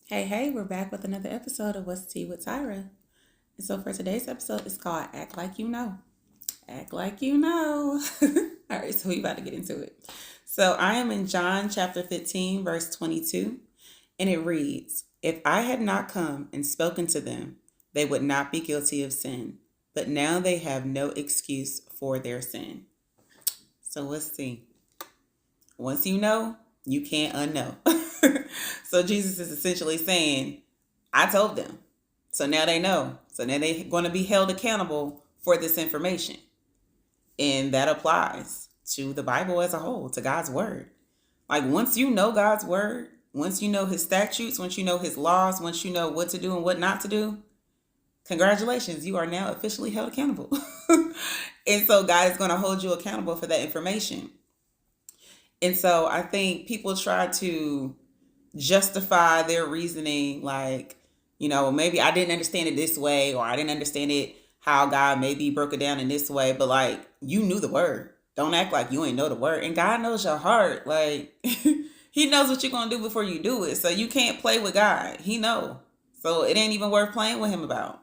Hey, we're back with another episode of What's Tea with Tyra. And so for today's episode, it's called Act Like You Know. Act Like You Know. All right, so we about to get into it. So I am in John chapter 15, verse 22, and it reads, If I had not come and spoken to them, they would not be guilty of sin, but now they have no excuse for their sin. So let's see. Once you know, you can't unknow. So Jesus is essentially saying, I told them. So now they know. So now they're going to be held accountable for this information. And that applies to the Bible as a whole, to God's word. Like once you know God's word, once you know his statutes, once you know his laws, once you know what to do and what not to do, congratulations, you are now officially held accountable. And so God is going to hold you accountable for that information. And so I think people try to justify their reasoning like, maybe I didn't understand it this way, or I didn't understand it how God maybe broke it down in this way, but like you knew the word. Don't act like you ain't know the word. And God knows your heart. Like he knows what you're gonna do before you do it. So you can't play with God. He know. So it ain't even worth playing with him about.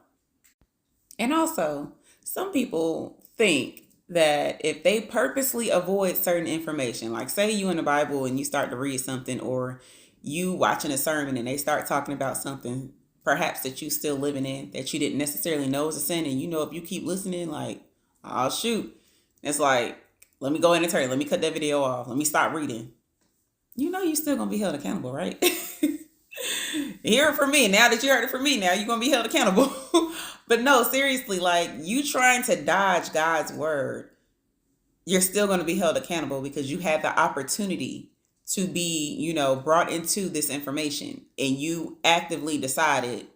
And also, some people think that if they purposely avoid certain information, like say you in the Bible and you start to read something, or you watching a sermon and they start talking about something perhaps that you still living in that you didn't necessarily know is a sin, and if you keep listening, like, oh shoot, it's like, let me go in and turn, let me cut that video off, let me stop reading. You still gonna be held accountable, right? Hear it from me. Now that you heard it from me, now you're gonna be held accountable. But no, seriously, like you trying to dodge God's word, you're still gonna be held accountable because you had the opportunity to be, brought into this information, and you actively decided,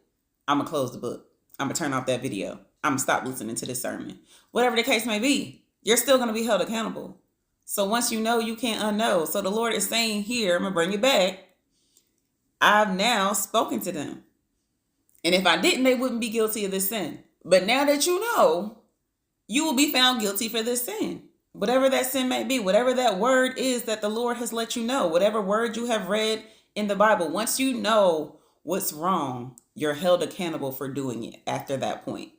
I'm gonna close the book. I'm gonna turn off that video. I'm gonna stop listening to this sermon. Whatever the case may be, you're still gonna be held accountable. So once you know, you can't unknow. So the Lord is saying here, I'm gonna bring it back. I've now spoken to them. And if I didn't, they wouldn't be guilty of this sin. But now that you know, you will be found guilty for this sin. Whatever that sin may be, whatever that word is that the Lord has let you know, whatever word you have read in the Bible, once you know what's wrong, you're held accountable for doing it after that point.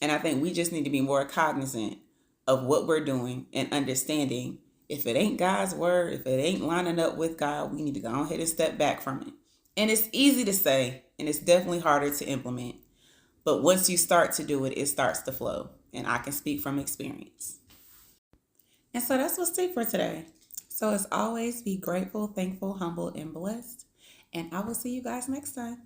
And I think we just need to be more cognizant of what we're doing and understanding if it ain't God's word, if it ain't lining up with God, we need to go ahead and step back from it. And it's easy to say, and it's definitely harder to implement. But once you start to do it, it starts to flow. And I can speak from experience. And so that's what's tea for today. So as always, be grateful, thankful, humble, and blessed. And I will see you guys next time.